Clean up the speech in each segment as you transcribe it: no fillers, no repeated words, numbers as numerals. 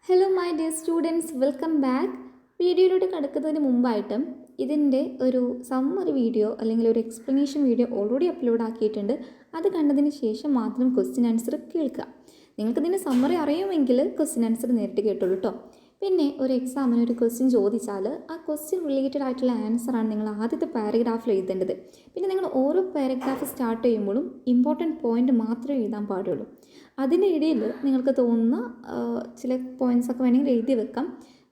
Hello my dear students, welcome back. വീഡിയോയിലൂടെ കടക്കുന്നതിന് മുമ്പായിട്ടും ഇതിൻ്റെ ഒരു സമ്മറി വീഡിയോ അല്ലെങ്കിൽ ഒരു എക്സ്പ്ലനേഷൻ വീഡിയോ ഓൾറെഡി അപ്ലോഡ് ആക്കിയിട്ടുണ്ട്. അത് കണ്ടതിന് ശേഷം മാത്രം ക്വസ്റ്റ്യൻ ആൻസർ കേൾക്കുക. നിങ്ങൾക്കിതിൻ്റെ സമ്മറി അറിയുമെങ്കിൽ ക്വസ്റ്റ്യൻ ആൻസർ നേരിട്ട് കേട്ടോളൂ കേട്ടോ. പിന്നെ ഒരു എക്സാമിന് ഒരു ക്വസ്റ്റ്യൻ ചോദിച്ചാൽ ആ ക്വസ്റ്റ്യൻ റിലേറ്റഡ് ആയിട്ടുള്ള ആൻസറാണ് നിങ്ങൾ ആദ്യത്തെ പാരഗ്രാഫിൽ എഴുതേണ്ടത്. പിന്നെ നിങ്ങൾ ഓരോ പാരഗ്രാഫ് സ്റ്റാർട്ട് ചെയ്യുമ്പോഴും ഇമ്പോർട്ടൻറ്റ് പോയിൻ്റ് മാത്രമേ എഴുതാൻ പാടുള്ളൂ. അതിൻ്റെ ഇടയിൽ നിങ്ങൾക്ക് തോന്നുന്ന ചില പോയിൻറ്റ്സൊക്കെ വേണമെങ്കിൽ എഴുതി വെക്കാം.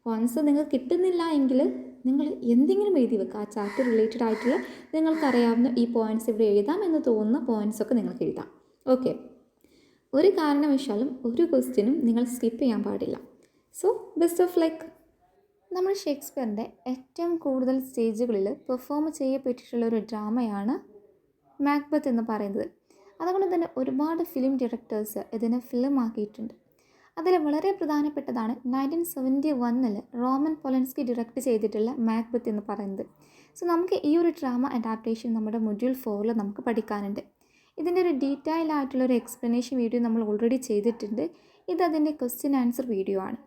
പോയിൻറ്റ്സ് നിങ്ങൾക്ക് കിട്ടുന്നില്ല എങ്കിൽ നിങ്ങൾ എന്തെങ്കിലും എഴുതി വെക്കുക. ആ ചാപ്റ്റർ റിലേറ്റഡ് ആയിട്ടുള്ള നിങ്ങൾക്കറിയാവുന്ന ഈ പോയിൻറ്റ്സ് ഇവിടെ എഴുതാം എന്ന് തോന്നുന്ന പോയിൻറ്റ്സൊക്കെ നിങ്ങൾക്ക് എഴുതാം. ഓക്കെ, ഒരു കാരണവശാലും ഒരു ക്വസ്റ്റ്യനും നിങ്ങൾ സ്കിപ്പ് ചെയ്യാൻ പാടില്ല. So best of luck. നമ്മൾ ഷേക്സ്പിയറിൻ്റെ ഏറ്റവും കൂടുതൽ സ്റ്റേജുകളിൽ പെർഫോം ചെയ്യപ്പെട്ടിട്ടുള്ള ഒരു ഡ്രാമയാണ് മാക്ബത്ത് എന്ന് പറയുന്നത്. അതുകൊണ്ട് തന്നെ ഒരുപാട് ഫിലിം ഡയറക്ടേഴ്സ് ഇതിനെ ഫിലിം ആക്കിയിട്ടുണ്ട്. അതിൽ വളരെ പ്രധാനപ്പെട്ടതാണ് 1971 റോമൻ പൊലൻസ്കി ഡയറക്റ്റ് ചെയ്തിട്ടുള്ള മാക്ബത്ത് എന്ന് പറയുന്നത്. സോ നമുക്ക് ഈ ഒരു ഡ്രാമ അഡാപ്റ്റേഷൻ നമ്മുടെ മൊഡ്യൂൾ 4 നമുക്ക് പഠിക്കാനുണ്ട്. ഇതിൻ്റെ ഒരു ഡീറ്റെയിൽ ആയിട്ടുള്ളൊരു എക്സ്പ്ലനേഷൻ വീഡിയോ നമ്മൾ ഓൾറെഡി ചെയ്തിട്ടുണ്ട്. ഇത് അതിൻ്റെ ക്വസ്റ്റ്യൻ ആൻസർ വീഡിയോ ആണ്.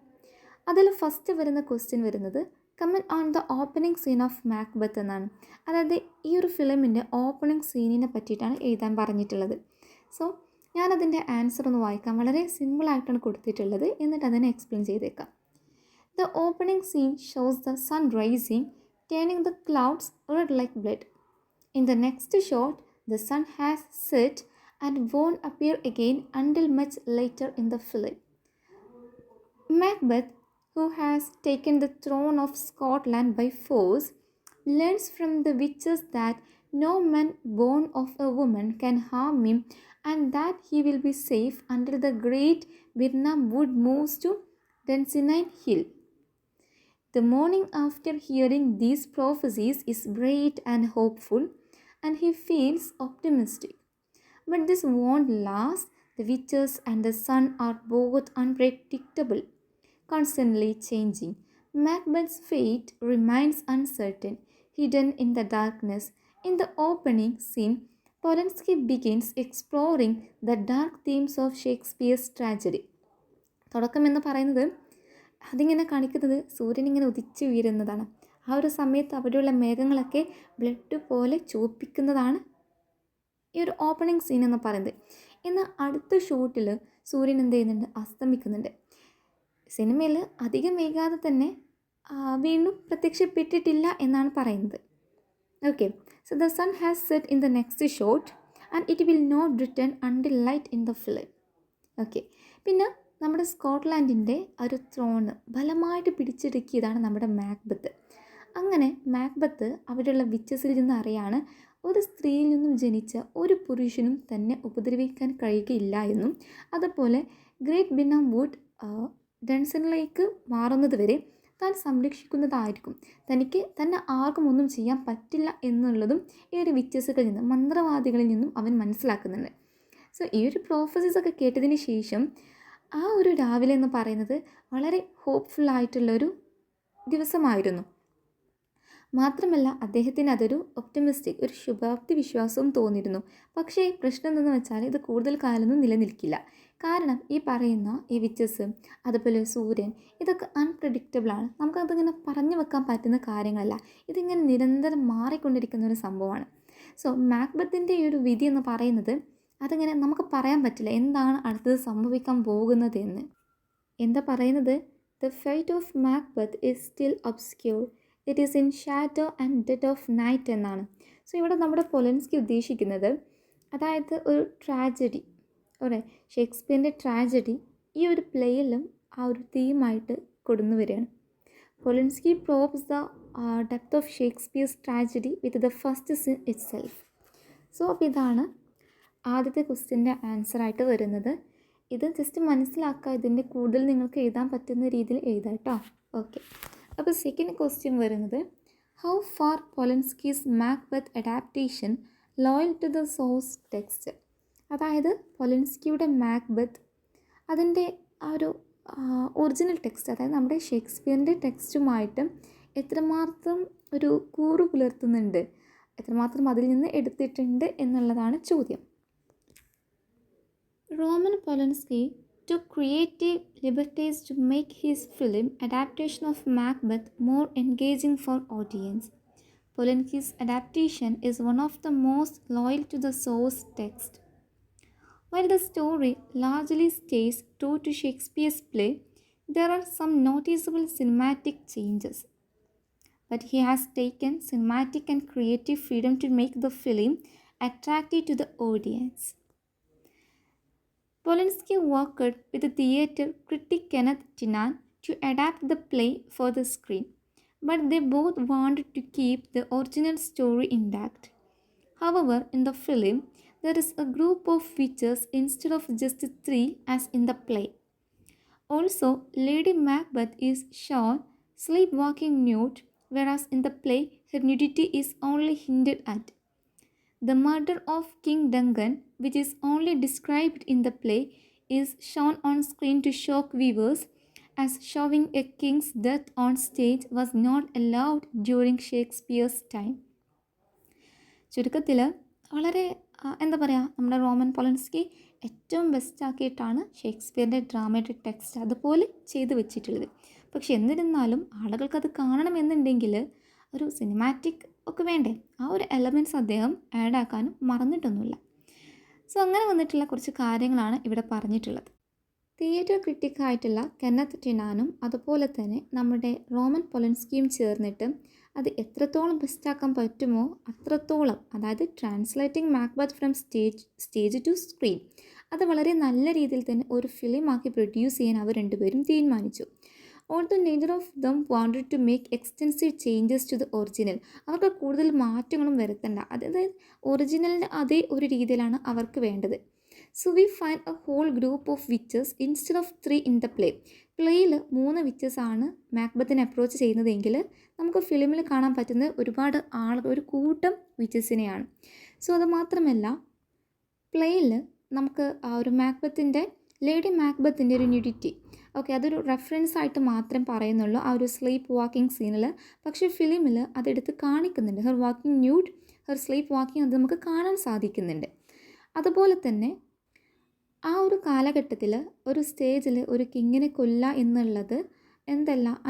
അതിൽ ഫസ്റ്റ് വരുന്ന ക്വസ്റ്റ്യൻ വരുന്നത് comment on the opening scene of Macbeth എന്നാണ്. അതായത് ഈ ഒരു ഫിലിമിൻ്റെ ഓപ്പണിംഗ് സീനിനെ പറ്റിയിട്ടാണ് എഴുതാൻ പറഞ്ഞിട്ടുള്ളത്. സോ ഞാനതിൻ്റെ ആൻസർ ഒന്ന് വായിക്കാം. വളരെ സിമ്പിളായിട്ടാണ് കൊടുത്തിട്ടുള്ളത്, എന്നിട്ട് അതിനെ എക്സ്പ്ലെയിൻ ചെയ്തേക്കാം. The opening scene shows the sun rising, turning the clouds red like blood. In the next shot the sun has set and won't appear again until much later in the film. Macbeth, who has taken the throne of Scotland by force, learns from the witches that no man born of a woman can harm him and that he will be safe until the great Birnam Wood moves to Dunsinane Hill. The morning after hearing these prophecies is bright and hopeful, and he feels optimistic. But this won't last. The witches and the sun are both unpredictable, constantly changing. Macbeth's fate remains uncertain, hidden in the darkness. In the opening scene, Polanski begins exploring the dark themes of Shakespeare's tragedy. തുടക്കം എന്ന് പറയുന്നത് അതിങ്ങനെ കാണിക്കുന്നത് സൂര്യനിങ്ങനെ ഉദിച്ചു വീഴുന്നതാണ്. ആ ഒരു സമയത്ത് അവിടെയുള്ള മേഘങ്ങളൊക്കെ ബ്ലഡ് പോലെ ചുവപ്പിക്കുന്നതാണ് ഈ ഒരു ഓപ്പണിംഗ് സീൻ എന്ന് പറയുന്നത്. എന്നാൽ അടുത്ത ഷോട്ടിൽ സൂര്യൻ എന്ത് ചെയ്യുന്നുണ്ട്? അസ്തമിക്കുന്നുണ്ട്. സിനിമയിൽ അധികം വൈകാതെ തന്നെ വീണ്ടും പ്രത്യക്ഷപ്പെട്ടിട്ടില്ല എന്നാണ് പറയുന്നത്. Okay, so the sun has set in the next shot and it will not return until light in the film. Okay, പിന്നെ നമ്മുടെ സ്കോട്ട്ലാൻഡിൻ്റെ ഒരു ത്രോണ് ബലമായിട്ട് പിടിച്ചെടുക്കിയതാണ് നമ്മുടെ മാക്ബത്ത്. അങ്ങനെ മാക്ബത്ത് അവിടെയുള്ള വിച്ചസിൽ നിന്ന് അറിയാണ് ഒരു സ്ത്രീയിൽ നിന്നും ജനിച്ച ഒരു പുരുഷനും തന്നെ ഉപദ്രവിക്കാൻ കഴിയുകയില്ല എന്നും, അതുപോലെ ഗ്രേറ്റ് ബിർനാം വുഡ് ഡൺസണിലേക്ക് മാറുന്നത് വരെ താൻ സംരക്ഷിക്കുന്നതായിരിക്കും, തനിക്ക് തന്നെ ആർക്കും ഒന്നും ചെയ്യാൻ പറ്റില്ല എന്നുള്ളതും ഈ ഒരു വിച്ചസുകളിൽ നിന്നും മന്ത്രവാദികളിൽ നിന്നും അവൻ മനസ്സിലാക്കുന്നുണ്ട്. സോ ഈ ഒരു പ്രോഫസീസ് ഒക്കെ കേട്ടതിന് ശേഷം ആ ഒരു രാവിലെ എന്ന് പറയുന്നത് വളരെ ഹോപ്പ്ഫുള്ളായിട്ടുള്ളൊരു ദിവസമായിരുന്നു. മാത്രമല്ല അദ്ദേഹത്തിന് അതൊരു ഒപ്റ്റിമിസ്റ്റിക്, ഒരു ശുഭാപ്തി വിശ്വാസവും തോന്നിയിരുന്നു. പക്ഷേ പ്രശ്നം എന്തെന്ന് വെച്ചാൽ ഇത് കൂടുതൽ കാലമൊന്നും നിലനിൽക്കില്ല. കാരണം ഈ പറയുന്ന ഈ വിച്ചസ്, അതുപോലെ സൂര്യൻ, ഇതൊക്കെ അൺപ്രഡിക്റ്റബിളാണ്. നമുക്കതിങ്ങനെ പറഞ്ഞു വെക്കാൻ പറ്റുന്ന കാര്യങ്ങളല്ല. ഇതിങ്ങനെ നിരന്തരം മാറിക്കൊണ്ടിരിക്കുന്ന ഒരു സംഭവമാണ്. സോ മാക്ബത്തിൻ്റെ ഈ ഒരു വിധി എന്ന് പറയുന്നത് അതിങ്ങനെ നമുക്ക് പറയാൻ പറ്റില്ല എന്താണ് അടുത്തത് സംഭവിക്കാൻ പോകുന്നത് എന്ന്. എന്താ പറയുന്നത്? The fate of Macbeth is still obscure, it is in shadow and dead of night എന്നാണ്. സോ ഇവിടെ നമ്മുടെ പൊലൻസ്കി ഉദ്ദേശിക്കുന്നത് അതായത് ഒരു ട്രാജഡി, ഒരു ഷേക്സ്പിയറിൻ്റെ ട്രാജഡി ഈ ഒരു പ്ലേയിലും ആ ഒരു തീമായിട്ട് കൊടുന്നു വരികയാണ്. Polanski probes the depth of Shakespeare's tragedy with the first scene itself. So അപ്പോൾ ഇതാണ് ആദ്യത്തെ ക്വസ്റ്റ്യൻ്റെ ആൻസറായിട്ട് വരുന്നത്. ഇത് ജസ്റ്റ് മനസ്സിലാക്കുക, ഇതിൻ്റെ കൂടുതൽ നിങ്ങൾക്ക് എഴുതാൻ പറ്റുന്ന രീതിയിൽ എഴുതാം കേട്ടോ. ഓക്കെ, അപ്പോൾ സെക്കൻഡ് ക്വസ്റ്റ്യൻ വരുന്നത് how far Polanski's Macbeth adaptation loyal to the source text. അതായത് പൊലൻസ്കിയുടെ മാക്ബത്ത് അതിൻ്റെ ആ ഒരു ഒറിജിനൽ ടെക്സ്റ്റ്, അതായത് നമ്മുടെ ഷേക്സ്പിയറിൻ്റെ ടെക്സ്റ്റുമായിട്ട് എത്രമാത്രം ഒരു കൂറ് പുലർത്തുന്നുണ്ട്, എത്രമാത്രം അതിൽ നിന്ന് എടുത്തിട്ടുണ്ട് എന്നുള്ളതാണ് ചോദ്യം. Roman Polanski took creative liberties to make his film adaptation of Macbeth more engaging for audience. Polanski's adaptation is one of the most loyal to the source text. While the story largely stays true to Shakespeare's play, there are some noticeable cinematic changes. But he has taken cinematic and creative freedom to make the film attractive to the audience. Polanski worked with the theatre critic Kenneth Tynan to adapt the play for the screen, but they both wanted to keep the original story intact. However, in the film, there is a group of witches instead of just three as in the play. Also, Lady Macbeth is shown sleepwalking nude, whereas in the play, her nudity is only hinted at. The murder of King Duncan, which is only described in the play, is shown on screen to shock viewers, as showing a king's death on stage was not allowed during Shakespeare's time. ചുരുക്കത്തിൽ വളരെ എന്താ പറയുക, നമ്മുടെ Roman പോളൻസ്കി ഏറ്റവും ബെസ്റ്റാക്കിയിട്ടാണ് ഷേക്സ്പിയറിൻ്റെ dramatic text അതുപോലെ ചെയ്തു വെച്ചിട്ടുള്ളത്. പക്ഷെ എന്നിരുന്നാലും ആളുകൾക്കത് കാണണമെന്നുണ്ടെങ്കിൽ ഒരു സിനിമാറ്റിക് ഒക്കെ വേണ്ടേ, ആ ഒരു എലമെൻറ്റ്സ് അദ്ദേഹം ആഡ് ആക്കാനും മറന്നിട്ടൊന്നുമില്ല. സോ അങ്ങനെ വന്നിട്ടുള്ള കുറച്ച് കാര്യങ്ങളാണ് ഇവിടെ പറഞ്ഞിട്ടുള്ളത്. തിയേറ്റർ ക്രിട്ടിക്കായിട്ടുള്ള കെന്നത്ത് ടിനാനും അതുപോലെ തന്നെ നമ്മുടെ റോമൻ പൊലൻസ്കിയും ചേർന്നിട്ട് അത് എത്രത്തോളം ബെസ്റ്റാക്കാൻ പറ്റുമോ അത്രത്തോളം, അതായത് translating Macbeth from stage two screen, അത് വളരെ നല്ല രീതിയിൽ തന്നെ ഒരു ഫിലിമാക്കി പ്രൊഡ്യൂസ് ചെയ്യാൻ അവർ രണ്ടുപേരും തീരുമാനിച്ചു. Although neither of them wanted to make extensive changes to the original, അവർക്ക് കൂടുതൽ മാറ്റങ്ങളും വരുത്തണ്ട, അതായത് ഒറിജിനലിൻ്റെ അതേ ഒരു രീതിയിലാണ് അവർക്ക് വേണ്ടത്. So we find a whole group of witches instead of 3 in the play. പ്ലേയിൽ 3 വിച്ചസാണ് മാക്ബത്തിനെ അപ്രോച്ച് ചെയ്യുന്നതെങ്കിൽ നമുക്ക് ഫിലിമിൽ കാണാൻ പറ്റുന്ന ഒരുപാട് ആളുകൾ, ഒരു കൂട്ടം വിച്ചസിനെയാണ്. സോ അത് മാത്രമല്ല, പ്ലേയിൽ നമുക്ക് ആ ഒരു ലേഡി മാക്ബത്തിൻ്റെ ഒരു ന്യൂഡിറ്റി, ഓക്കെ, അതൊരു റെഫറൻസ് ആയിട്ട് മാത്രം പറയുന്നുള്ളൂ ആ ഒരു സ്ലീപ്പ് വാക്കിംഗ് സീനിൽ. പക്ഷേ ഫിലിമിൽ അതെടുത്ത് കാണിക്കുന്നുണ്ട്. Her walking nude, her sleep walking, അത് നമുക്ക് കാണാൻ സാധിക്കുന്നുണ്ട്. അതുപോലെ തന്നെ ആ ഒരു കാലഘട്ടത്തിൽ ഒരു സ്റ്റേജിൽ ഒരു കിങ്ങിനെ കൊല്ലുക എന്നുള്ളത്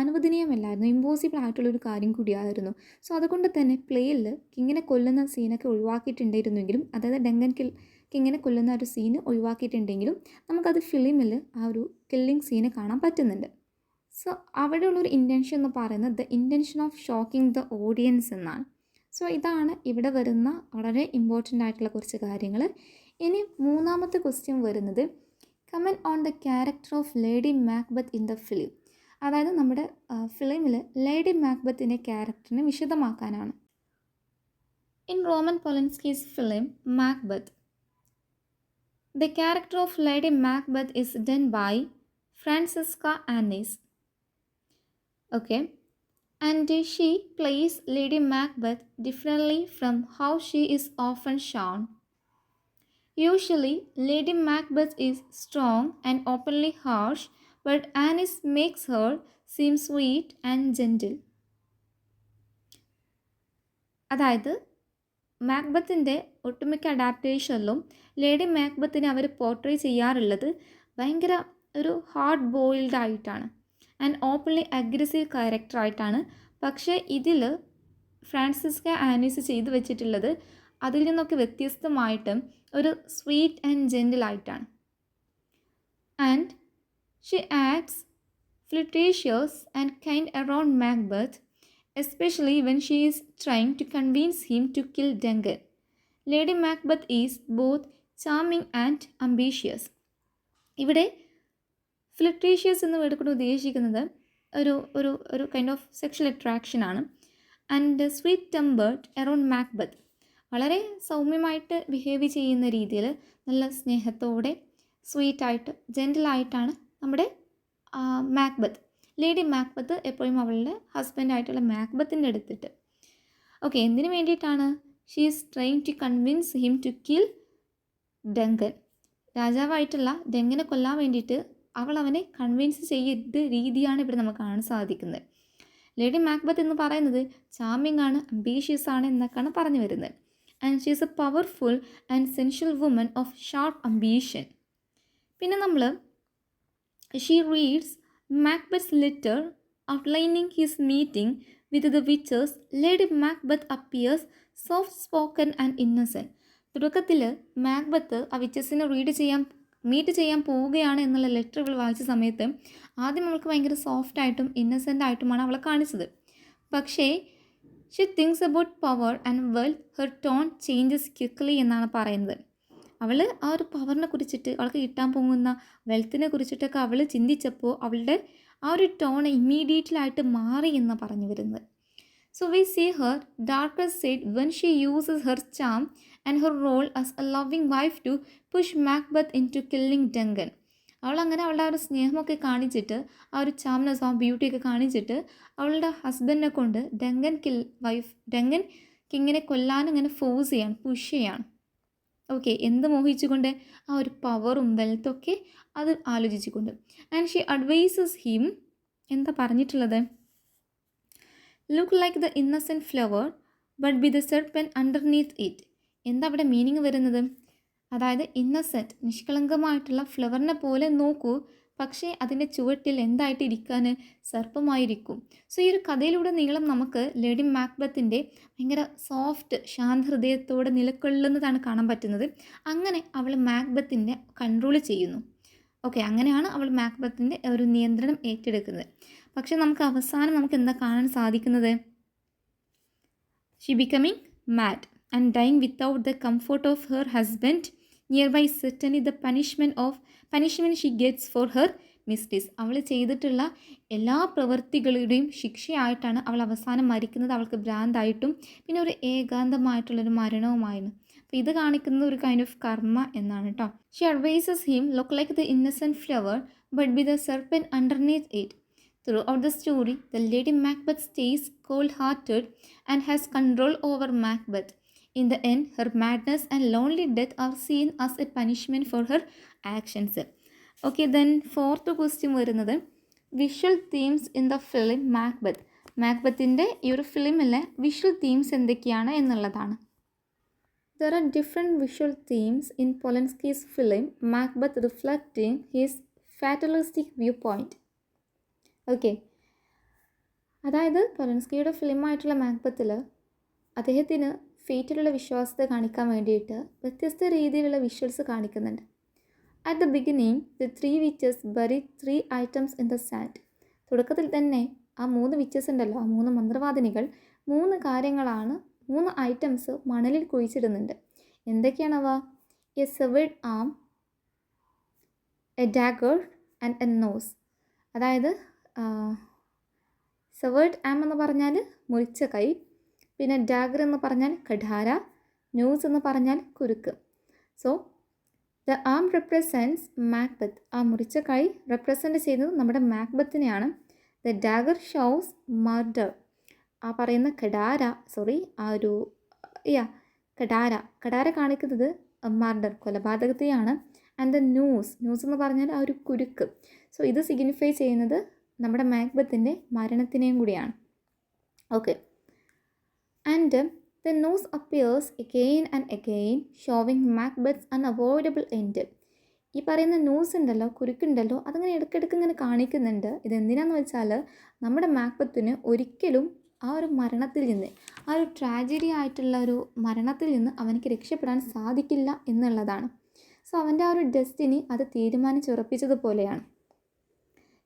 അനുവദനീയമല്ലായിരുന്നു, ഇമ്പോസിബിൾ ആയിട്ടുള്ളൊരു കാര്യം കൂടിയായിരുന്നു. സോ അതുകൊണ്ട് തന്നെ പ്ലേയിൽ കിങ്ങിനെ കൊല്ലുന്ന സീനൊക്കെ ഒഴിവാക്കിയിട്ടുണ്ടായിരുന്നെങ്കിലും, അതായത് കിങ്ങിനെ കൊല്ലുന്ന ഒരു സീന് ഒഴിവാക്കിയിട്ടുണ്ടെങ്കിലും നമുക്കത് ഫിലിമിൽ ആ ഒരു കില്ലിങ് സീന് കാണാൻ പറ്റുന്നുണ്ട്. സോ അവിടെയുള്ളൊരു ഇൻറ്റൻഷൻ എന്ന് പറയുന്നത് the intention of shocking the audience എന്നാണ്. സോ ഇതാണ് ഇവിടെ വരുന്ന വളരെ ഇമ്പോർട്ടൻ്റ് ആയിട്ടുള്ള കുറച്ച് കാര്യങ്ങൾ. ഇനി മൂന്നാമത്തെ ക്വസ്റ്റ്യൻ വരുന്നത് comment on the character of lady Macbeth in the film. അതായത് നമ്മുടെ ഫിലിമിൽ ലേഡി മാക്ബത്തിൻ്റെ ക്യാരക്ടറിനെ വിശദമാക്കാനാണ്. In Roman Polanski's film Macbeth, the character of Lady Macbeth is done by Francesca Annis. Okay, and she plays Lady Macbeth differently from how she is often shown. Usually, Lady Macbeth is strong and openly harsh, but Annis makes her seem sweet and gentle. അതായത് മാക്ബത്തിൻ്റെ ഒട്ടുമിക്ക അഡാപ്റ്റേഷനിലും lady മാക്ബത്തിനെ അവർ portray ചെയ്യാറുള്ളത് ഭയങ്കര ഒരു hard boiled ആയിട്ടാണ് and openly aggressive ക്യാരക്ടറായിട്ടാണ്. പക്ഷേ ഇതിൽ Francesca Annie's ചെയ്തു വെച്ചിട്ടുള്ളത് അതിൽ നിന്നൊക്കെ വ്യത്യസ്തമായിട്ട് ഒരു സ്വീറ്റ് ആൻഡ് ജെൻറ്റിലായിട്ടാണ്. And she acts flirtatious and kind around Macbeth, especially when she is trying to convince him to kill Duncan. Lady Macbeth is both charming and ambitious. ഇവിടെ ഫ്ലിർട്ടേഷ്യസ് എന്ന് എടുക്കൊണ്ട് ഉദ്ദേശിക്കുന്നത് ഒരു കൈൻഡ് ഓഫ് സെക്ഷൽ അട്രാക്ഷനാണ്. And sweet tempered around Macbeth, വളരെ സൗമ്യമായിട്ട് behave ചെയ്യുന്ന രീതിയിൽ നല്ല സ്നേഹത്തോടെ സ്വീറ്റായിട്ട് ജെൻറ്റിലായിട്ടാണ് നമ്മുടെ മാക്ബത്ത്, ലേഡി മാക്ബത്ത് എപ്പോഴും അവളുടെ ഹസ്ബൻഡായിട്ടുള്ള മാക്ബത്തിൻ്റെ അടുത്തിട്ട്. ഓക്കെ, എന്തിനു വേണ്ടിയിട്ടാണ്? She is trying to convince him to kill Duncan. രാജാവായിട്ടുള്ള ഡങ്കനെ കൊല്ലാൻ വേണ്ടിയിട്ട് അവൾ അവനെ കൺവിൻസ് ചെയ്ത രീതിയാണ് ഇവിടെ നമുക്ക് കാണാൻ സാധിക്കുന്നത്. ലേഡി മാക്ബത്ത് എന്ന് പറയുന്നത് ചാമിങ് ആണ്, അംബീഷ്യസ് ആണ് എന്നൊക്കെയാണ് പറഞ്ഞു വരുന്നത്. And she is a powerful and sensual woman of sharp ambition. പിന്നെ നമ്മൾ She reads Macbeth's letter outlining his meeting with the witches. Lady Macbeth appears soft spoken and innocent. തുടക്കത്തിൽ മാക്ബത്ത് ആ വിച്ചസിനെ meet ചെയ്യാൻ പോവുകയാണ് എന്നുള്ള ലെറ്റർ ഇവൾ വായിച്ച സമയത്ത് ആദ്യം അവൾക്ക് ഭയങ്കര സോഫ്റ്റായിട്ടും ഇന്നസെൻ്റ് ആയിട്ടുമാണ് അവളെ കാണിച്ചത്. പക്ഷേ she thinks about power and wealth her tone changes quickly എന്നാണ് പറയുന്നത്. അവൾ ആ ഒരു പവറിനെ കുറിച്ചിട്ട് അവൾക്ക് കിട്ടാൻ പോകുന്ന വെൽത്തിനെ കുറിച്ചിട്ടൊക്കെ അവൾ ചിന്തിച്ചപ്പോൾ അവളുടെ ആ ഒരു ടോൺ ഇമ്മീഡിയറ്റ്ലായിട്ട് മാറി എന്ന് പറഞ്ഞു വരുന്നത്. So we see her darker side when she uses her charm and her role as a loving wife to push Macbeth into killing Duncan. അവളങ്ങനെ അവളുടെ ആ ഒരു സ്നേഹമൊക്കെ കാണിച്ചിട്ട് ആ ഒരു ചാംനെസ് ആ ബ്യൂട്ടിയൊക്കെ കാണിച്ചിട്ട് അവളുടെ ഹസ്ബൻഡിനെ കൊണ്ട് ഡങ്കൻ കിങ്ങിനെ കൊല്ലാനും ഇങ്ങനെ ഫോഴ്സ് ചെയ്യാണ്, പുഷ് ചെയ്യാണ്. ഓക്കെ, എന്ത് മോഹിച്ചുകൊണ്ട്? ആ ഒരു പവറും വെൽത്തൊക്കെ അത് ആലോചിച്ചുകൊണ്ട്. ആൻഡ് ഷീ അഡ്വൈസസ് ഹിം, എന്താ പറഞ്ഞിട്ടുള്ളത്? Look like the innocent flower but be the serpent underneath it. എന്താ അവിടെ മീനിങ് വരുന്നത്? അതായത് ഇന്നസെൻറ്റ്, നിഷ്കളങ്കമായിട്ടുള്ള ഫ്ലവറിനെ പോലെ നോക്കൂ, പക്ഷേ അതിൻ്റെ ചുവട്ടിൽ എന്തായിട്ട് ഇരിക്കാൻ? സർപ്പമായിരിക്കും. സോ ഈ ഒരു കഥയിലൂടെ നീളം നമുക്ക് ലേഡി മാക്ബത്തിൻ്റെ ഭയങ്കര സോഫ്റ്റ് ശാന്തഹൃദയത്തോടെ നിലകൊള്ളുന്നതാണ് കാണാൻ പറ്റുന്നത്. അങ്ങനെ അവൾ മാക്ബത്തിൻ്റെ കൺട്രോൾ ചെയ്യുന്നു. ഓക്കെ, അങ്ങനെയാണ് അവൾ മാക്ബത്തിൻ്റെ ഒരു നിയന്ത്രണം ഏറ്റെടുക്കുന്നത്. പക്ഷെ നമുക്ക് അവസാനം നമുക്ക് എന്താ കാണാൻ സാധിക്കുന്നത്? She becoming mad and dying without the comfort of her husband nearby certainly the punishment she gets for her mistakes. അവൾ ചെയ്തിട്ടുള്ള എല്ലാ പ്രവൃത്തികളുടെയും ശിക്ഷയായിട്ടാണ് അവൾ അവസാനം മരിക്കുന്നത്. അവൾക്ക് ഭ്രാന്തായിട്ടും പിന്നെ ഒരു ഏകാന്തമായിട്ടുള്ളൊരു മരണവുമായിരുന്നു. അപ്പോൾ ഇത് കാണിക്കുന്നത് ഒരു കൈൻഡ് ഓഫ് കർമ്മ എന്നാണ് കേട്ടോ. She advises him look like the innocent flower but be the serpent underneath it. Throughout the story, the Lady Macbeth stays cold-hearted and has control over Macbeth. In the end, her madness and lonely death are seen as a punishment for her actions. Okay, then fourth question വരുന്നത് visual themes in the film Macbeth. മാക്ബത്തിൻ്റെ ഈ ഒരു ഫിലിമിലെ visual themes എന്തൊക്കെയാണ് എന്നുള്ളതാണ്. There are different visual themes in Polanski's film Macbeth reflecting his fatalistic viewpoint. Okay, അതായത് പൊലൻസ്കിയുടെ ഫിലിമായിട്ടുള്ള മാക്ബത്തിൽ അദ്ദേഹത്തിന് ഫേറ്റിലുള്ള വിശ്വാസത്തെ കാണിക്കാൻ വേണ്ടിയിട്ട് വ്യത്യസ്ത രീതിയിലുള്ള വിഷ്വൽസ് കാണിക്കുന്നുണ്ട്. At the beginning the 3 witches buried 3 items in the sand. തുടക്കത്തിൽ തന്നെ ആ 3 വിച്ചസ് ഉണ്ടല്ലോ, ആ 3 മന്ത്രവാദിനികൾ 3 കാര്യങ്ങളാണ്, 3 ഐറ്റംസ് മണലിൽ കുഴിച്ചിടുന്നുണ്ട്. എന്തൊക്കെയാണവ? A severed arm, a dagger and a noose. അതായത് സെവേർഡ് ആം എന്ന് പറഞ്ഞാൽ മുറിച്ച കൈ, പിന്നെ ഡാഗർ എന്ന് പറഞ്ഞാൽ കഠാര, നോസ് എന്ന് പറഞ്ഞാൽ കുരുക്ക്. So the arm represents Macbeth. ആ മുറിച്ച കൈ റെപ്രസെൻറ്റ് ചെയ്യുന്നത് നമ്മുടെ മാക്ബത്തിനെയാണ്. The dagger shows murder. ആ പറയുന്ന കഠാര കാണിക്കുന്നത് മർഡർ, കൊലപാതകത്തെയാണ്. ആൻഡ് ദ ന്യൂസ് എന്ന് പറഞ്ഞാൽ ആ ഒരു കുരുക്ക്. സോ ഇത് സിഗ്നിഫൈ ചെയ്യുന്നത് നമ്മുടെ മാക്ബത്തിൻ്റെ മരണത്തിനെയും കൂടിയാണ്. Okay, and the noose appears again and again showing Macbeth's unavoidable end. ഈ പറയുന്ന ന്യൂസ് ഉണ്ടല്ലോ, കുരുക്കുണ്ടല്ലോ, അതങ്ങനെ ഇടയ്ക്കിടയ്ക്ക് ഇങ്ങനെ കാണിക്കുന്നുണ്ട്. ഇതെന്തിനാന്ന് വെച്ചാൽ നമ്മുടെ മാക്ബത്തിന് ഒരിക്കലും ആ ഒരു മരണത്തിൽ നിന്ന്, ആ ഒരു ട്രാജഡി ആയിട്ടുള്ള ഒരു മരണത്തിൽ നിന്ന് അവനക്ക് രക്ഷപ്പെടാൻ സാധിക്കില്ല എന്നുള്ളതാണ്. സോ അവൻ്റെ ആ ഒരു ഡെസ്റ്റിനി അത് തീരുമാനിച്ചുറപ്പിച്ചതുപോലെയാണ്.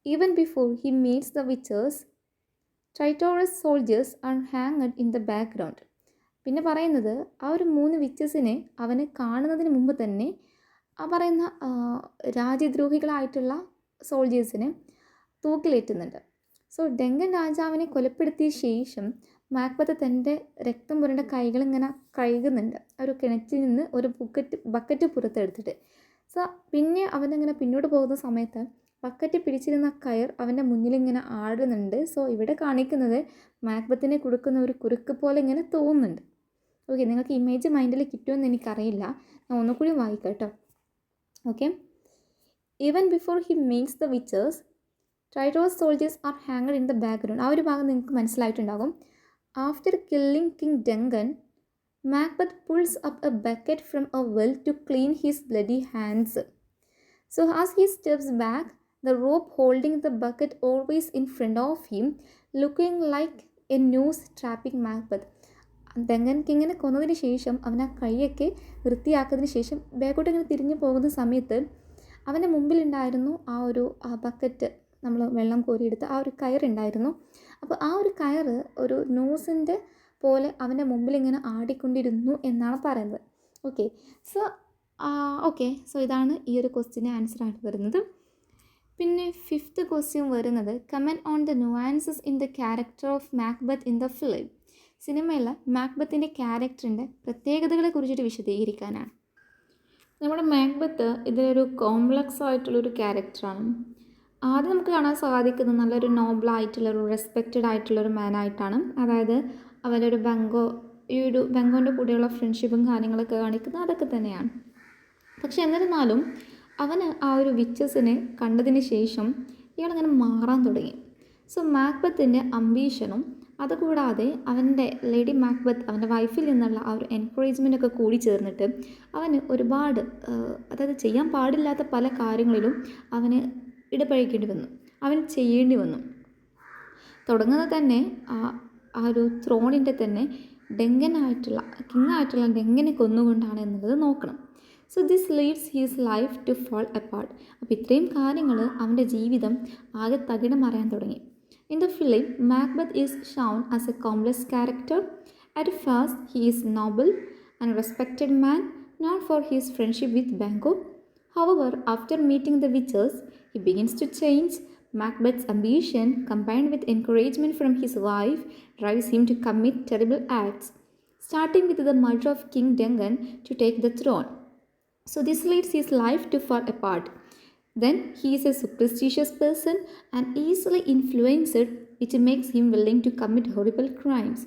Even before he meets the witches, traitorous soldiers are hanged in the background. പിന്നെ പറയുന്നത് ആ ഒരു 3 വിച്ചസിനെ അവന് കാണുന്നതിന് മുമ്പ് തന്നെ ആ പറയുന്ന രാജ്യദ്രോഹികളായിട്ടുള്ള സോൾജേഴ്സിനെ തൂക്കിലേറ്റുന്നുണ്ട്. സോ ഡങ്കൻ രാജാവിനെ കൊലപ്പെടുത്തിയ ശേഷം മാക്ബത്ത് തൻ്റെ രക്തം പുരണ്ട കൈകളിങ്ങനെ കഴുകുന്നുണ്ട്. ഒരു കിണറ്റിൽ നിന്ന് ഒരു ബക്കറ്റ് പുറത്തെടുത്തിട്ട്. സോ പിന്നെ അവനിങ്ങനെ പിന്നോട്ട് പോകുന്ന സമയത്ത് ബക്കറ്റ് പിടിച്ചിരുന്ന കയർ അവൻ്റെ മുന്നിലിങ്ങനെ ആടുന്നുണ്ട്. സോ ഇവിടെ കാണിക്കുന്നത് മാക്ബത്തിനെ കൊടുക്കുന്ന ഒരു കുരുക്ക് പോലെ ഇങ്ങനെ തോന്നുന്നുണ്ട്. ഓക്കെ, നിങ്ങൾക്ക് ഇമേജ് മൈൻഡിൽ കിട്ടുമെന്ന് എനിക്കറിയില്ല, ഞാൻ ഒന്നുകൂടി വായിക്കാം കേട്ടോ. Okay, even before he meets the വിച്ചേഴ്സ് traitors soldiers are hanged in the background. ആ ഒരു ഭാഗം നിങ്ങൾക്ക് മനസ്സിലായിട്ടുണ്ടാകും. After killing king Duncan, Macbeth pulls up a bucket from a well to clean his bloody hands. So as he steps back, the rope holding the bucket always in front of him, looking like a noose trapping Macbeth. Duncan കിങ്ങിനെ കൊന്നതിന് ശേഷം അവൻ ആ കൈയൊക്കെ വൃത്തിയാക്കുന്നതിന് ശേഷം ബാക്കോട്ട് ഇങ്ങനെ തിരിഞ്ഞു പോകുന്ന സമയത്ത് അവൻ്റെ മുമ്പിലുണ്ടായിരുന്നു ആ ബക്കറ്റ്, നമ്മൾ വെള്ളം കോരിയെടുത്ത് ആ ഒരു കയറുണ്ടായിരുന്നു. അപ്പോൾ ആ ഒരു കയറ് ഒരു നോസിൻ്റെ പോലെ അവൻ്റെ മുമ്പിൽ ഇങ്ങനെ ആടിക്കൊണ്ടിരുന്നു എന്നാണ് പറയുന്നത്. സോ ഇതാണ് ഈ ഒരു ക്വസ്റ്റ്യന് ആൻസർ ആയിട്ട് വരുന്നത്. പിന്നെ 5th ക്വസ്റ്റ്യൻ വരുന്നത് comment on the nuances in the character of Macbeth in the film. സിനിമയിലെ മാക്ബത്തിൻ്റെ ക്യാരക്ടറിൻ്റെ പ്രത്യേകതകളെ കുറിച്ചിട്ട് വിശദീകരിക്കാനാണ്. നമ്മുടെ മാക്ബത്ത് ഇതിലൊരു കോംപ്ലക്സ് ആയിട്ടുള്ളൊരു ക്യാരക്ടറാണ്. ആദ്യം നമുക്ക് കാണാൻ സാധിക്കുന്നത് നല്ലൊരു നോബിളായിട്ടുള്ളൊരു റെസ്പെക്റ്റഡ് ആയിട്ടുള്ളൊരു മാനായിട്ടാണ്. അതായത് അവരൊരു ബംഗോൻ്റെ കൂടെയുള്ള ഫ്രണ്ട്ഷിപ്പും കാര്യങ്ങളൊക്കെ കാണിക്കുന്നത് അതൊക്കെ തന്നെയാണ്. പക്ഷെ എന്നിരുന്നാലും അവന് ആ ഒരു വിച്ചസിനെ കണ്ടതിന് ശേഷം ഇയാളങ്ങനെ മാറാൻ തുടങ്ങി. സോ മാക്ബത്തിൻ്റെ അംബീഷനും അതുകൂടാതെ അവൻ്റെ ലേഡി മാക്ബത്ത് അവൻ്റെ വൈഫിൽ നിന്നുള്ള ആ ഒരു എൻകറേജ്മെൻറ്റൊക്കെ കൂടി ചേർന്നിട്ട് അവന് ഒരുപാട് അതായത് ചെയ്യാൻ പാടില്ലാത്ത പല കാര്യങ്ങളിലും അവന് ഇടപഴകേണ്ടി വന്നു, അവൻ ചെയ്യേണ്ടി വന്നു. തുടങ്ങുന്നത് തന്നെ ആ ഒരു ത്രോണിൻ്റെ തന്നെ കിങ്ങായിട്ടുള്ള ഡെങ്കനെ കൊന്നുകൊണ്ടാണ് എന്നുള്ളത് നോക്കണം. So this leads his life to fall apart. അപ്പോൾ ഇത്രയും കാര്യങ്ങൾ അവൻ്റെ ജീവിതം ആകെ തകിടം മറിയാൻ തുടങ്ങി. In the film, Macbeth is shown as a complex character. At first, he is noble and respected man, known for his friendship with Banquo. However, after meeting the witches, he begins to change. Macbeth's ambition, combined with encouragement from his wife, drives him to commit terrible acts, starting with the murder of King Duncan to take the throne. So this leads his life to fall apart. Then he is a superstitious person and easily influenced, which makes him willing to commit horrible crimes.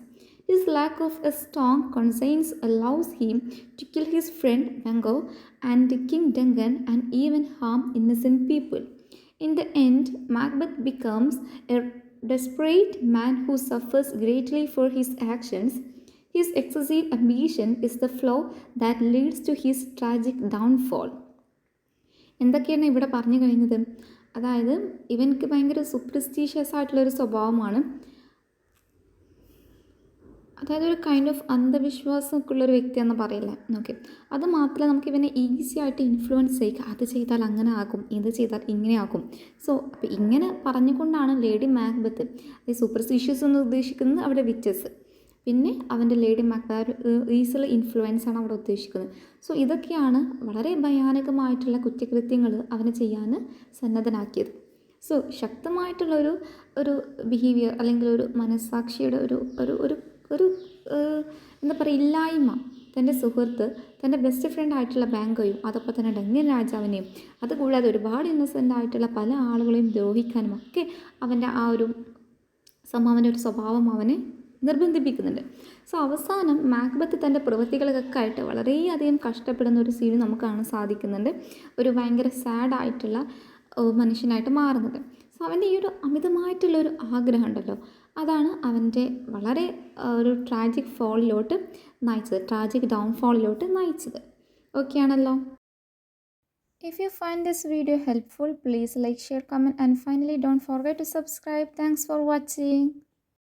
His lack of a strong conscience allows him to kill his friend Banquo and King Duncan and even harm innocent people. In the end, Macbeth becomes a desperate man who suffers greatly for his actions. His excessive ambition is the flaw that leads to his tragic downfall. എന്തൊക്കെയാണ് ഇവിടെ പറഞ്ഞു കഴിഞ്ഞത്? അതായത് ഇവനക്ക് ഭയങ്കര superstitious ആയിട്ടുള്ളൊരു സ്വഭാവമാണ്. അതായത് ഒരു കൈൻഡ് ഓഫ് അന്ധവിശ്വാസമൊക്കെ ഉള്ളൊരു വ്യക്തിയെന്ന് പറയില്ലേ. അത് മാത്രമല്ല, നമുക്ക് ഇവനെ ഈസി ആയിട്ട് ഇൻഫ്ലുവൻസ് ചെയ്യുക. അത് ചെയ്താൽ അങ്ങനെ ആകും, ഇത് ചെയ്താൽ ഇങ്ങനെ ആകും. സോ അപ്പോൾ ഇങ്ങനെ പറഞ്ഞുകൊണ്ടാണ് ലേഡി മാക്ബത്ത്, ഈ സൂപ്പർസ്റ്റീഷ്യസ് എന്ന് ഉദ്ദേശിക്കുന്നത് അവിടെ വിച്ചസ്, പിന്നെ അവൻ്റെ ലേഡി മാക്ബത്ത് ഈസിലി ഇൻഫ്ലുവൻസ് ആണ് അവിടെ ഉദ്ദേശിക്കുന്നത്. സോ ഇതൊക്കെയാണ് വളരെ ഭയാനകമായിട്ടുള്ള കുറ്റകൃത്യങ്ങൾ അവനെ ചെയ്യാൻ സന്നദ്ധനാക്കിയത്. സോ ശക്തമായിട്ടുള്ളൊരു ബിഹേവിയർ അല്ലെങ്കിൽ ഒരു മനസ്സാക്ഷിയുടെ ഒരു എന്താ പറയുക, ഇല്ലായ്മ തൻ്റെ സുഹൃത്ത്, തൻ്റെ ബെസ്റ്റ് ഫ്രണ്ട് ആയിട്ടുള്ള ബാങ്കോയും അതപ്പോൾ തന്നെ ഡങ്കൻ രാജാവിനെയും അതുകൂടാതെ ഒരുപാട് ഇന്നസെൻ്റ് ആയിട്ടുള്ള പല ആളുകളെയും ദ്രോഹിക്കാനും ഒക്കെ അവൻ്റെ ആ ഒരു അവൻ്റെ ഒരു സ്വഭാവം അവനെ നിർബന്ധിപ്പിക്കുന്നുണ്ട്. സോ അവസാനം മാക്ബത്ത് തൻ്റെ പ്രവൃത്തികൾക്കൊക്കെ ആയിട്ട് വളരെയധികം കഷ്ടപ്പെടുന്ന ഒരു സീൻ നമുക്ക് കാണാൻ സാധിക്കുന്നുണ്ട്. ഒരു ഭയങ്കര സാഡായിട്ടുള്ള മനുഷ്യനായിട്ട് മാറുന്നത്. സോ അവൻ്റെ ഈ ഒരു അമിതമായിട്ടുള്ളൊരു ആഗ്രഹം ഉണ്ടല്ലോ, അതാണ് അവൻ്റെ വളരെ ഒരു ട്രാജിക് ഡൗൺഫോളിലോട്ട് നയിച്ചത്. ഓക്കെ ആണല്ലോ. If you find this video helpful, please like, share, comment and finally don't forget to subscribe. Thanks for watching.